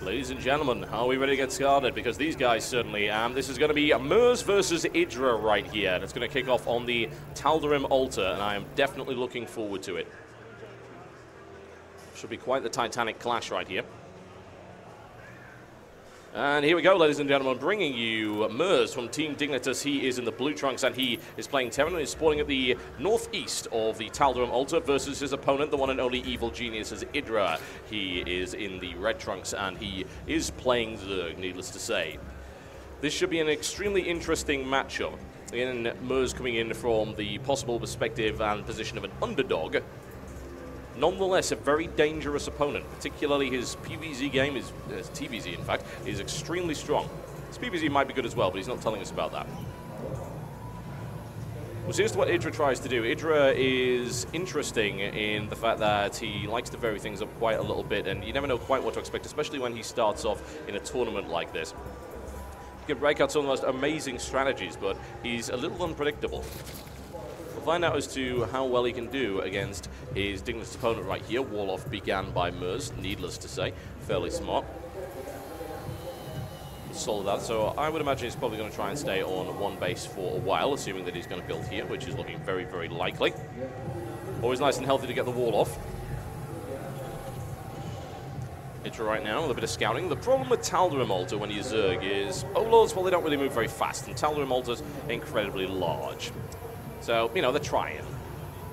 Ladies and gentlemen, are we ready to get started? Because these guys certainly am. This is going to be a merz versus IdrA right here, and it's going to kick off on the Totalbiscuit altar, and I am definitely looking forward to it. Should be quite the titanic clash right here. And here we go, ladies and gentlemen, bringing you merz from Team Dignitas. He is in the blue trunks, and he is playing Terran and is spawning at the northeast of the Totalbiscuit altar versus his opponent, the one and only evil genius, is IdrA. He is in the red trunks, and he is playing Zerg, needless to say. This should be an extremely interesting matchup. In merz coming in from the possible perspective and position of an underdog. Nonetheless, a very dangerous opponent, particularly his PvZ game, his TvZ in fact, is extremely strong. His PvZ might be good as well, but he's not telling us about that. Well, here's to what IdrA tries to do. IdrA is interesting in the fact that he likes to vary things up quite a little bit, and you never know quite what to expect, especially when he starts off in a tournament like this. He can break out some of the most amazing strategies, but he's a little unpredictable. Find out as to how well he can do against his Dignitas opponent right here. Warlock began by merz, needless to say. Fairly smart. Solid that, so I would imagine he's probably going to try and stay on one base for a while, assuming that he's going to build here, which is looking very, very likely. Always nice and healthy to get the wall off. IdrA right now with a bit of scouting. The problem with Totalbiscuit altar when you Zerg is Overlords, well, they don't really move very fast, and Totalbiscuit altar's incredibly large. So, you know, they're trying,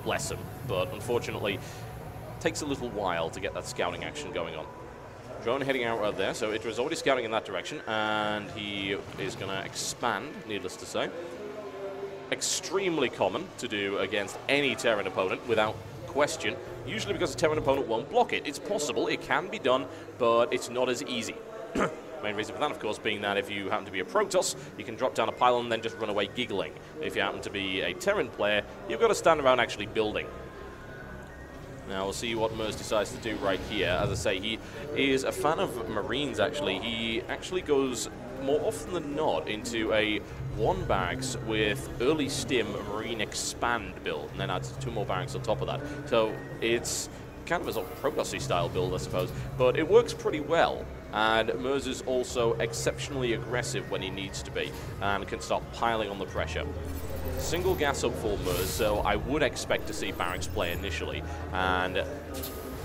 bless them, but unfortunately, it takes a little while to get that scouting action going on. Drone heading out right there, so IdrA's already scouting in that direction, and he is going to expand, needless to say. Extremely common to do against any Terran opponent, without question, usually because the Terran opponent won't block it. It's possible, it can be done, but it's not as easy. Main reason for that, of course, being that if you happen to be a Protoss, you can drop down a pylon and then just run away giggling. If you happen to be a Terran player, you've got to stand around actually building. Now, we'll see what merz decides to do right here. As I say, he is a fan of Marines, actually. He actually goes more often than not into a one barracks with early stim Marine expand build, and then adds 2 more barracks on top of that. So it's kind of a sort of Protoss-y style build, I suppose, but it works pretty well. And merz is also exceptionally aggressive when he needs to be, and can start piling on the pressure. Single gas up for merz, so I would expect to see barracks play initially, and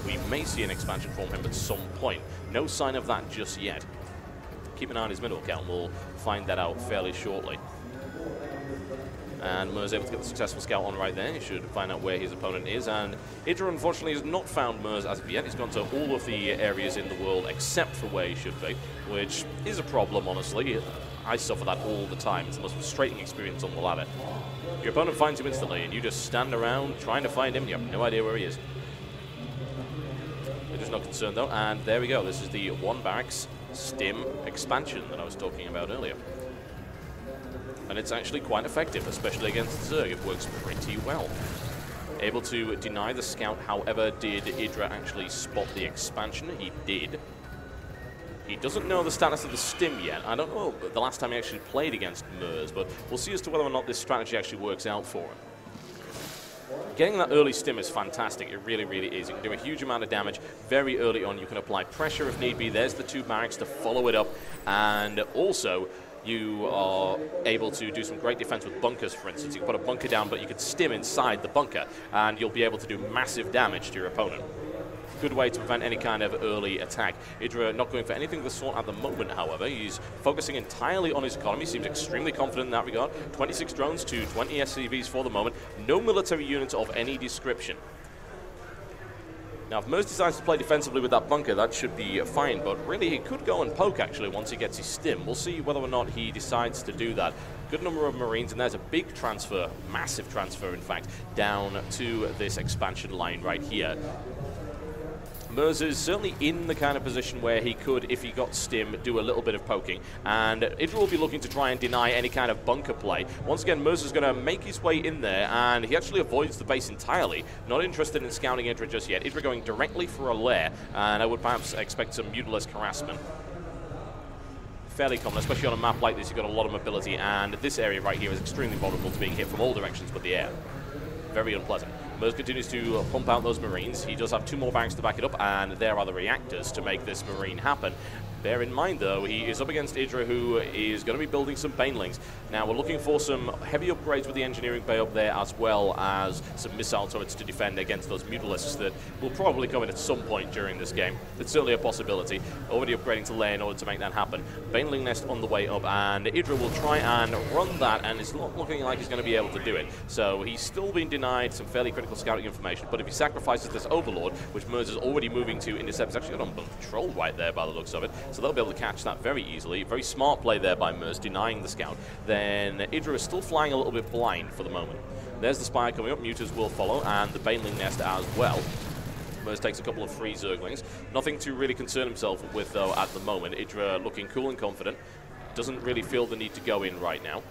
we may see an expansion from him at some point. No sign of that just yet. Keep an eye on his middle count, we'll find that out fairly shortly. And merz able to get the successful scout on right there. He should find out where his opponent is. And IdrA, unfortunately, has not found merz as of yet. He's gone to all of the areas in the world except for where he should be, which is a problem, honestly. I suffer that all the time. It's the most frustrating experience on the ladder. Your opponent finds you instantly, and you just stand around trying to find him. You have no idea where he is. They're just not concerned, though. And there we go. This is the one barracks stim expansion that I was talking about earlier. And it's actually quite effective, especially against Zerg. It works pretty well. Able to deny the scout, however, did IdrA actually spot the expansion? He did. He doesn't know the status of the stim yet. I don't know the last time he actually played against merz, but we'll see as to whether or not this strategy actually works out for him. Getting that early stim is fantastic. It really, really is. You can do a huge amount of damage very early on. You can apply pressure if need be. There's the 2 barracks to follow it up, and also you are able to do some great defense with bunkers, for instance. You can put a bunker down, but you can stim inside the bunker, and you'll be able to do massive damage to your opponent. Good way to prevent any kind of early attack. IdrA not going for anything of the sort at the moment, however. He's focusing entirely on his economy. Seems extremely confident in that regard. 26 drones to 20 SCVs for the moment. No military units of any description. Now, if merz decides to play defensively with that bunker, that should be fine, but really he could go and poke, actually, once he gets his stim. We'll see whether or not he decides to do that. Good number of Marines, and there's a big transfer, massive transfer, in fact, down to this expansion line right here. merz is certainly in the kind of position where he could, if he got stim, do a little bit of poking. And IdrA will be looking to try and deny any kind of bunker play. Once again, merz is going to make his way in there, and he actually avoids the base entirely. Not interested in scouting IdrA just yet. IdrA going directly for a lair, and I would perhaps expect some Mutila's harassment. Fairly common, especially on a map like this. You've got a lot of mobility, and this area right here is extremely vulnerable to being hit from all directions but the air. Very unpleasant. merz continues to pump out those Marines. He does have 2 more barracks to back it up, and there are the reactors to make this Marine happen. Bear in mind, though, he is up against IdrA, who is going to be building some banelings. Now, we're looking for some heavy upgrades with the engineering bay up there, as well as some missile turrets to defend against those mutalisks that will probably come in at some point during this game. It's certainly a possibility. Already upgrading to Lair in order to make that happen. Baneling nest on the way up, and IdrA will try and run that, and it's not looking like he's going to be able to do it. So he's still been denied some fairly critical scouting information, but if he sacrifices this Overlord, which merz is already moving to intercept, he's actually got on patrol right there by the looks of it, so they'll be able to catch that very easily. Very smart play there by merz, denying the scout. Then IdrA is still flying a little bit blind for the moment. There's the Spire coming up, Mutas will follow, and the Baneling nest as well. merz takes a couple of free Zerglings. Nothing to really concern himself with, though, at the moment. IdrA looking cool and confident. Doesn't really feel the need to go in right now.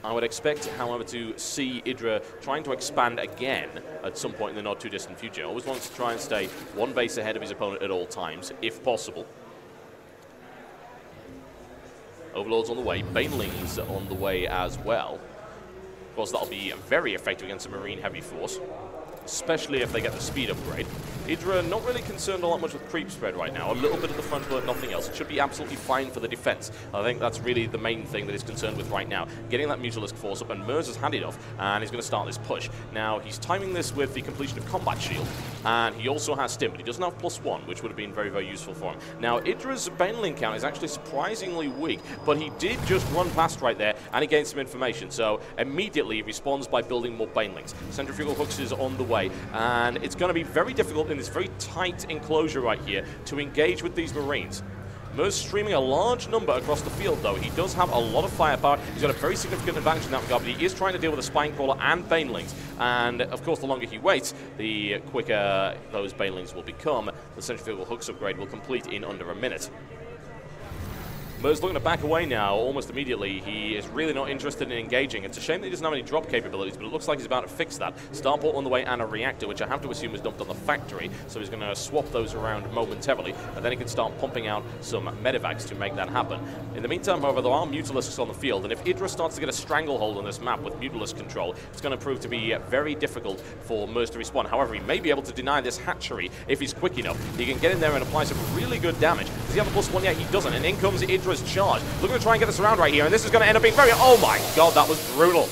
I would expect, however, to see IdrA trying to expand again at some point in the not-too-distant future. Always wants to try and stay one base ahead of his opponent at all times, if possible. Overlords on the way, Banelings on the way as well. Of course, that'll be very effective against a Marine heavy force, especially if they get the speed upgrade. IdrA not really concerned all that much with creep spread right now. A little bit at the front, but nothing else. It should be absolutely fine for the defense. I think that's really the main thing that he's concerned with right now. Getting that Mutalisk force up, and merz has had enough, and he's going to start this push. Now, he's timing this with the completion of Combat Shield, and he also has Stim, but he doesn't have +1, which would have been very, very useful for him. Now, IdrA's Baneling count is actually surprisingly weak, but he did just run past right there, and he gained some information. So, immediately he responds by building more Banelings. Centrifugal Hooks is on the way, and it's going to be very difficult in this very tight enclosure right here to engage with these Marines. merz streaming a large number across the field, though. He does have a lot of firepower. He's got a very significant advantage in that regard, but he is trying to deal with a Spine Crawler and Banelings. And, of course, the longer he waits, the quicker those Banelings will become. The Centrifugal Hooks upgrade will complete in under a minute. merz looking to back away now almost immediately. He is really not interested in engaging. It's a shame that he doesn't have any drop capabilities, but it looks like he's about to fix that. Starport on the way and a reactor, which I have to assume is dumped on the factory, so he's going to swap those around momentarily, and then he can start pumping out some medevacs to make that happen. In the meantime, however, there are Mutalisks on the field, and if IdrA starts to get a stranglehold on this map with Mutalisk control, it's going to prove to be very difficult for merz to respond. However, he may be able to deny this hatchery if he's quick enough. He can get in there and apply some really good damage. Does he have a +1 yet? He doesn't, and in comes IdrA's charge. Looking to try and get this around right here, and this is going to end up being very... Oh my god, that was brutal.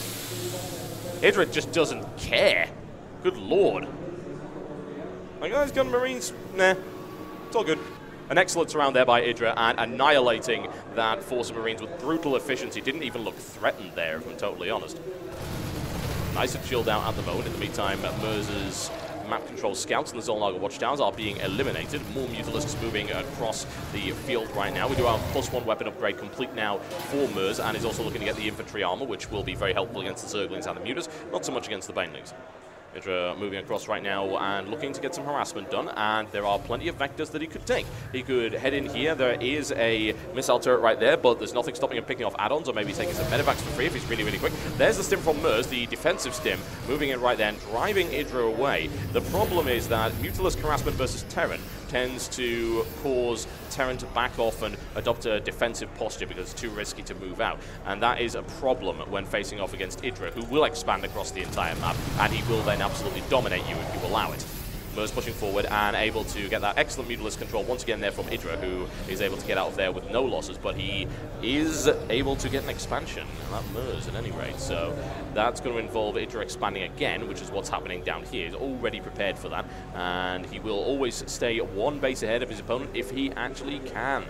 IdrA just doesn't care. Good lord. Like, oh, he's gun Marines. Nah, it's all good. An excellent surround there by IdrA, and annihilating that force of Marines with brutal efficiency. Didn't even look threatened there, if I'm totally honest. Nice and chilled out at the moment. In the meantime, merz's map control scouts and the Zollnaga watchtowers are being eliminated. More Mutalisks moving across the field right now. We do have +1 weapon upgrade complete now for merz, and is also looking to get the infantry armor, which will be very helpful against the Zerglings and the Mutas, not so much against the Banelings. IdrA moving across right now and looking to get some harassment done, and there are plenty of vectors that he could take. He could head in here. There is a missile turret right there, but there's nothing stopping him picking off add-ons, or maybe he's taking some medevacs for free if he's really, really quick. There's the Stim from merz, the defensive Stim, moving in right there and driving IdrA away. The problem is that Mutalisk harassment versus Terran tends to cause Terran to back off and adopt a defensive posture because it's too risky to move out. And that is a problem when facing off against IdrA, who will expand across the entire map, and he will then absolutely dominate you if you allow it. merz pushing forward and able to get that excellent Mutalisk control once again there from IdrA, who is able to get out of there with no losses, but he is able to get an expansion, and that merz at any rate. So that's going to involve IdrA expanding again, which is what's happening down here. He's already prepared for that, and he will always stay one base ahead of his opponent if he actually can.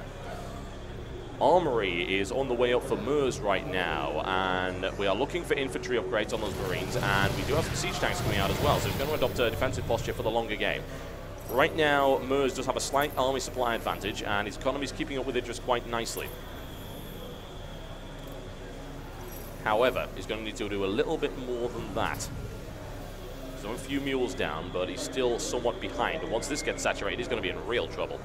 Armory is on the way up for merz right now, and we are looking for infantry upgrades on those Marines, and we do have some siege tanks coming out as well, so he's going to adopt a defensive posture for the longer game. Right now, merz does have a slight army supply advantage, and his economy is keeping up with IdrA quite nicely. However, he's going to need to do a little bit more than that. He's on a few mules down, but he's still somewhat behind, and once this gets saturated, he's going to be in real trouble.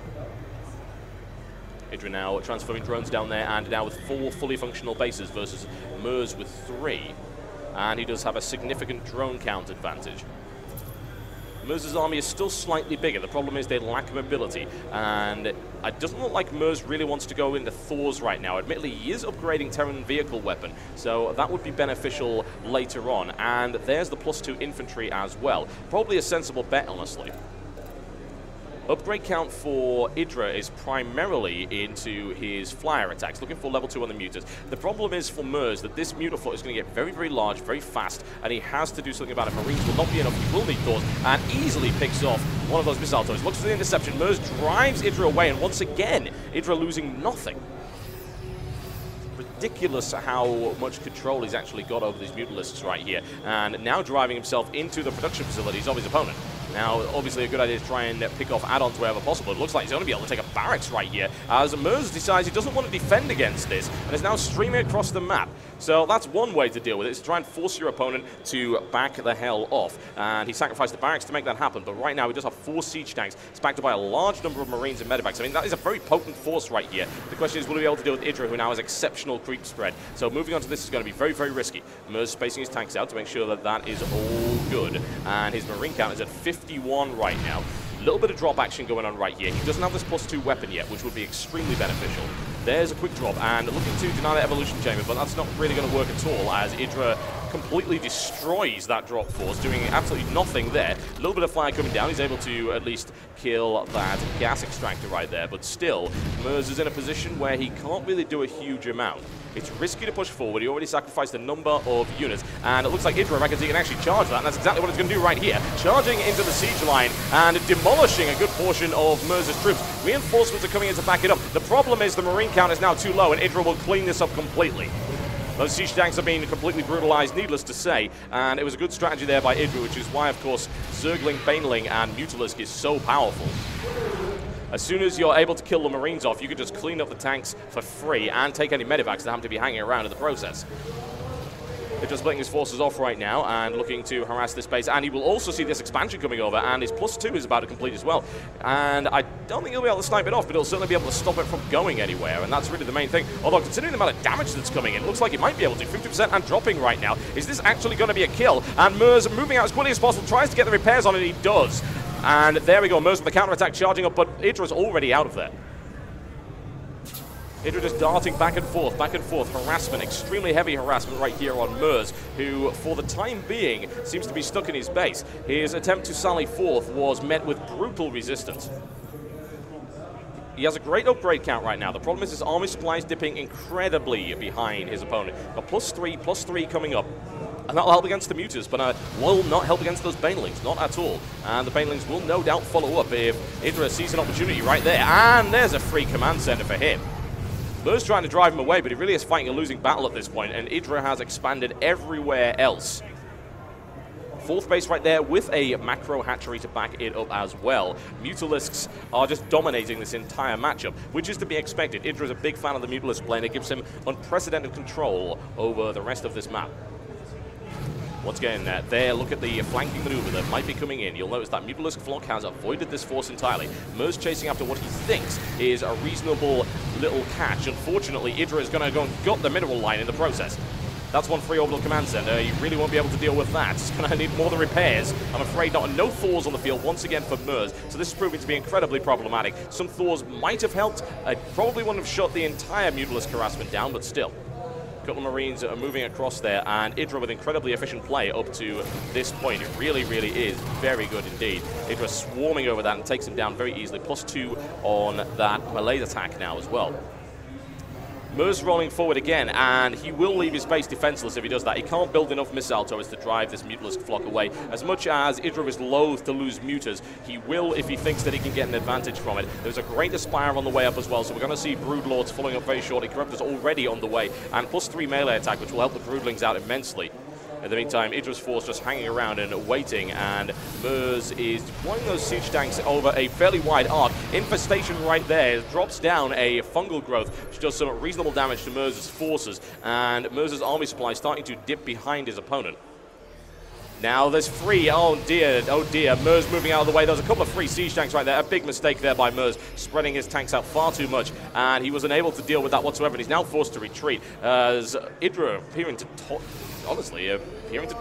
IdrA now transferring drones down there, and now with 4 fully functional bases versus merz with 3. And he does have a significant drone count advantage. merz's army is still slightly bigger. The problem is they lack mobility, and it doesn't look like merz really wants to go into Thors right now. Admittedly, he is upgrading Terran vehicle weapon, so that would be beneficial later on. And there's the +2 infantry as well. Probably a sensible bet, honestly. Upgrade count for IdrA is primarily into his flyer attacks, looking for level 2 on the mutas. The problem is for merz that this mutafort is going to get very, very large, very fast, and he has to do something about it. Marines will not be enough. He will need Thors, and easily picks off one of those missile toys. Looks for the interception. Merz drives IdrA away, and once again, IdrA losing nothing. Ridiculous how much control he's actually got over these mutalisks right here, and now driving himself into the production facilities of his opponent. Now, obviously, a good idea to try and pick off add-ons wherever possible. It looks like he's going to be able to take a barracks right here, as merz decides he doesn't want to defend against this, and is now streaming across the map. So that's one way to deal with it, is to try and force your opponent to back the hell off. And he sacrificed the barracks to make that happen, but right now he does have 4 siege tanks. It's backed up by a large number of marines and medevacs. I mean, that is a very potent force right here. The question is, will he be able to deal with IdrA, who now has exceptional creep spread? So moving on to this is going to be very, very risky. Merz spacing his tanks out to make sure that that is all good. And his marine count is at 51 right now. A little bit of drop action going on right here. He doesn't have this +2 weapon yet, which would be extremely beneficial. There's a quick drop, and looking to deny the evolution chamber, but that's not really going to work at all, as IdrA completely destroys that drop force, doing absolutely nothing there. A little bit of fire coming down. He's able to at least kill that gas extractor right there, but still, merz is in a position where he can't really do a huge amount. It's risky to push forward. He already sacrificed a number of units, and it looks like IdrA reckons he can actually charge that, and that's exactly what he's going to do right here. Charging into the siege line and demolishing a good portion of merz's troops. Reinforcements are coming in to back it up. The problem is the marine count is now too low, and IdrA will clean this up completely. Those siege tanks have been completely brutalized, needless to say, and it was a good strategy there by IdrA, which is why, of course, Zergling, Baneling, and Mutalisk is so powerful. As soon as you're able to kill the marines off, you can just clean up the tanks for free and take any medevacs that happen to be hanging around in the process. They're just splitting his forces off right now and looking to harass this base, and he will also see this expansion coming over, and his +2 is about to complete as well. And I don't think he'll be able to snipe it off, but he'll certainly be able to stop it from going anywhere, and that's really the main thing. Although, considering the amount of damage that's coming in, it looks like he might be able to. 50% and dropping right now. Is this actually going to be a kill? And merz, moving out as quickly as possible, tries to get the repairs on it, and he does. And there we go, merz with the counterattack charging up, but IdrA's already out of there. IdrA just darting back and forth, harassment, extremely heavy harassment right here on merz, who, for the time being, seems to be stuck in his base. His attempt to sally forth was met with brutal resistance. He has a great upgrade count right now. The problem is his army supply is dipping incredibly behind his opponent. A +3 coming up. And that'll help against the mutas, but will not help against those banelings, not at all. And the banelings will no doubt follow up if IdrA sees an opportunity right there. And there's a free command center for him. merz trying to drive him away, but he really is fighting a losing battle at this point, and IdrA has expanded everywhere else. 4th base right there with a macro hatchery to back it up as well. Mutalisks are just dominating this entire matchup, which is to be expected. IdrA is a big fan of the Mutalisk plane. It gives him unprecedented control over the rest of this map. Once again, there, look at the flanking maneuver that might be coming in. You'll notice that Mutalisk Flock has avoided this force entirely. merz chasing after what he thinks is a reasonable little catch. Unfortunately, IdrA is going to go and gut the mineral line in the process. That's one free orbital command center. You really won't be able to deal with that. It's going to need more than repairs. I'm afraid not. No Thors on the field once again for merz. So this is proving to be incredibly problematic. Some Thors might have helped. I probably wouldn't have shot the entire Mutalisk harassment down, but still. A couple of marines are moving across there, and IdrA with incredibly efficient play up to this point. It really, really is very good indeed. IdrA swarming over that and takes him down very easily. +2 on that melee attack now as well. merz rolling forward again, and he will leave his base defenseless if he does that. He can't build enough missile turrets to drive this Mutalisk Flock away. As much as IdrA is loath to lose mutas, he will if he thinks that he can get an advantage from it. There's a great Aspire on the way up as well, so we're going to see Broodlords following up very shortly. Corruptor's already on the way, and +3 melee attack, which will help the Broodlings out immensely. In the meantime, IdrA's force just hanging around and waiting, and merz is deploying those siege tanks over a fairly wide arc. Infestation right there drops down a fungal growth, which does some reasonable damage to merz's forces, and merz's army supply is starting to dip behind his opponent. Now there's free, oh dear, merz moving out of the way. There's a couple of free siege tanks right there. A big mistake there by merz, spreading his tanks out far too much, and he was unable to deal with that whatsoever. And he's now forced to retreat as IdrA appearing to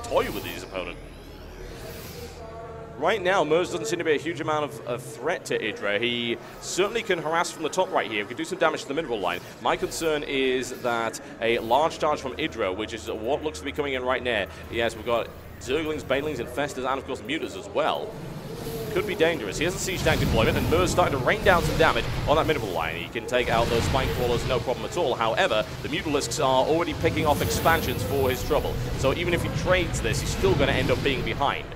toy with his opponent. Right now, merz doesn't seem to be a huge amount of threat to IdrA. He certainly can harass from the top right here. He can do some damage to the mineral line. My concern is that a large charge from IdrA, which is what looks to be coming in right now. Yes, we've got Zerglings, Banelings, Infestors, and of course Mutas as well. could be dangerous. Here's the siege tank deployment, and merz starting to rain down some damage on that minimal line. He can take out those spine crawlers, no problem at all. However, the mutalisks are already picking off expansions for his trouble. So even if he trades this, he's still going to end up being behind.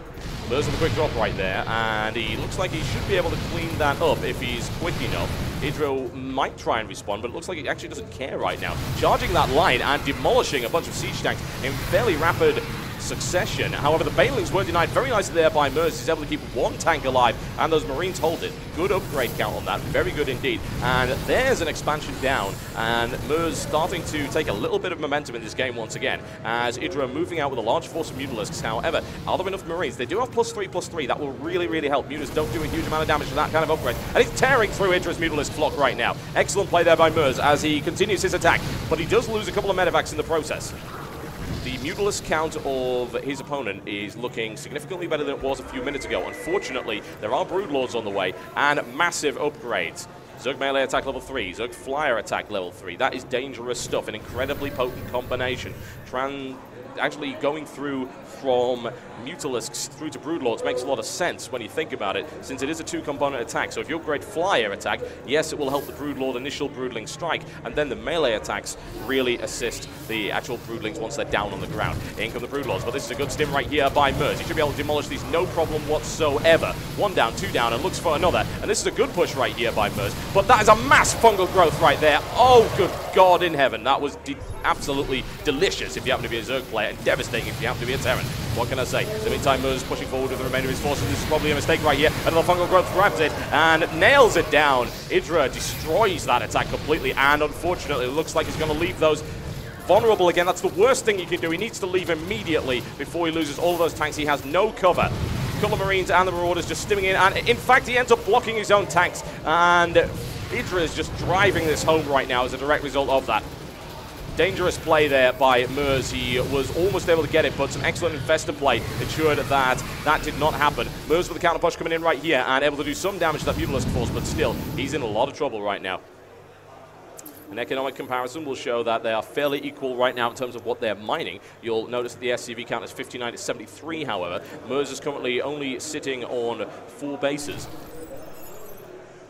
merz with a quick drop right there, and he looks like he should be able to clean that up if he's quick enough. IdrA might try and respond, but it looks like he actually doesn't care right now. Charging that line and demolishing a bunch of siege tanks in fairly rapid succession. However, the banelings were denied very nicely there by merz. He's able to keep one tank alive, and those marines hold it. Good upgrade count on that, very good indeed. And there's an expansion down, and merz starting to take a little bit of momentum in this game once again, as IdrA moving out with a large force of mutalisks. However, are there enough marines? They do have +3/+3. That will really, really help. Mutas don't do a huge amount of damage to that kind of upgrade, and he's tearing through IdrA's mutalisk flock right now. Excellent play there by merz as he continues his attack, but he does lose a couple of medevacs in the process. The mutalisk count of his opponent is looking significantly better than it was a few minutes ago. Unfortunately, there are broodlords on the way and massive upgrades. Zerg melee attack level 3, Zerg flyer attack level 3. That is dangerous stuff, an incredibly potent combination. Actually going through from mutalisks through to broodlords makes a lot of sense when you think about it, since it is a 2-component attack. So if you upgrade flyer attack, yes, it will help the broodlord initial broodling strike, and then the melee attacks really assist the actual broodlings once they're down on the ground. In come the broodlords, but this is a good stim right here by merz. He should be able to demolish these no problem whatsoever. 1 down, 2 down, and looks for another. And this is a good push right here by merz, but that is a mass fungal growth right there. Oh, good God in heaven. That was absolutely delicious if you happen to be a Zerg player, and devastating if you happen to be a Terran. What can I say? In the meantime, merz pushing forward with the remainder of his forces. This is probably a mistake right here. Another fungal growth grabs it and nails it down. IdrA destroys that attack completely, and unfortunately, it looks like he's going to leave those vulnerable again. That's the worst thing he can do. He needs to leave immediately before he loses all of those tanks. He has no cover. A couple of marines and the marauders just stimming in, and in fact, he ends up blocking his own tanks, and IdrA is just driving this home right now as a direct result of that. Dangerous play there by merz. He was almost able to get it, but some excellent infestor play ensured that that did not happen. merz with the counter push coming in right here and able to do some damage to that mutalisk force, but still, he's in a lot of trouble right now. An economic comparison will show that they are fairly equal right now in terms of what they're mining. You'll notice that the SCV count is 59 to 73, however. merz is currently only sitting on 4 bases.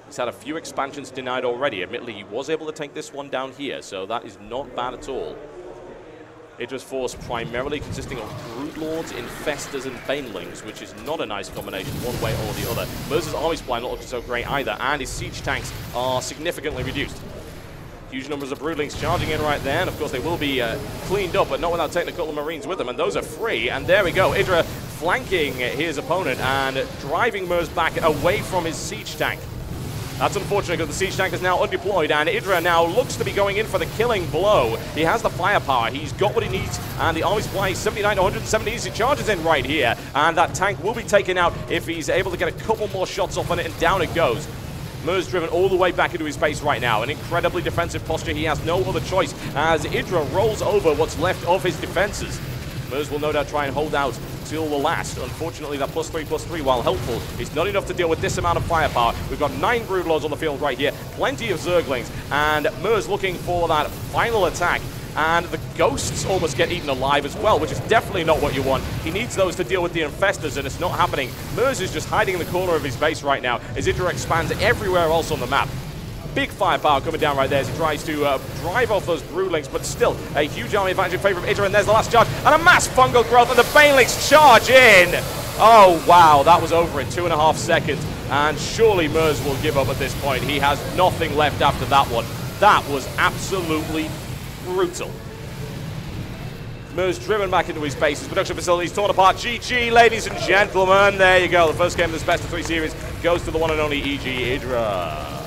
He's had a few expansions denied already. Admittedly, he was able to take this one down here, so that is not bad at all. IdrA's force primarily consisting of broodlords, infestors, and banelings, which is not a nice combination one way or the other. merz's army supply not looking so great either, and his siege tanks are significantly reduced. Huge numbers of broodlings charging in right there, and of course they will be cleaned up, but not without taking a couple of marines with them, and those are free. And there we go, IdrA flanking his opponent and driving merz back away from his siege tank. That's unfortunate because the siege tank is now undeployed, and IdrA now looks to be going in for the killing blow. He has the firepower, he's got what he needs, and the army supply is 79 to 170 as he charges in right here. And that tank will be taken out if he's able to get a couple more shots off on it, and down it goes. merz driven all the way back into his base right now. An incredibly defensive posture. He has no other choice as IdrA rolls over what's left of his defenses. merz will no doubt try and hold out till the last. Unfortunately, that +3/+3, while helpful, is not enough to deal with this amount of firepower. We've got 9 broodlords on the field right here, plenty of zerglings, and merz looking for that final attack. And the ghosts almost get eaten alive as well, which is definitely not what you want. He needs those to deal with the infestors, and it's not happening. merz is just hiding in the corner of his base right now as IdrA expands everywhere else on the map. Big firepower coming down right there as he tries to drive off those broodlings, but still a huge army advantage in favor of IdrA, and there's the last charge, and a mass fungal growth, and the banelings charge in! Oh, wow, that was over in 2.5 seconds, and surely merz will give up at this point. He has nothing left after that one. That was absolutely brutal. merz driven back into his base. His production facilities torn apart. GG, ladies and gentlemen. There you go. The first game of this best of 3 series goes to the one and only EG IdrA.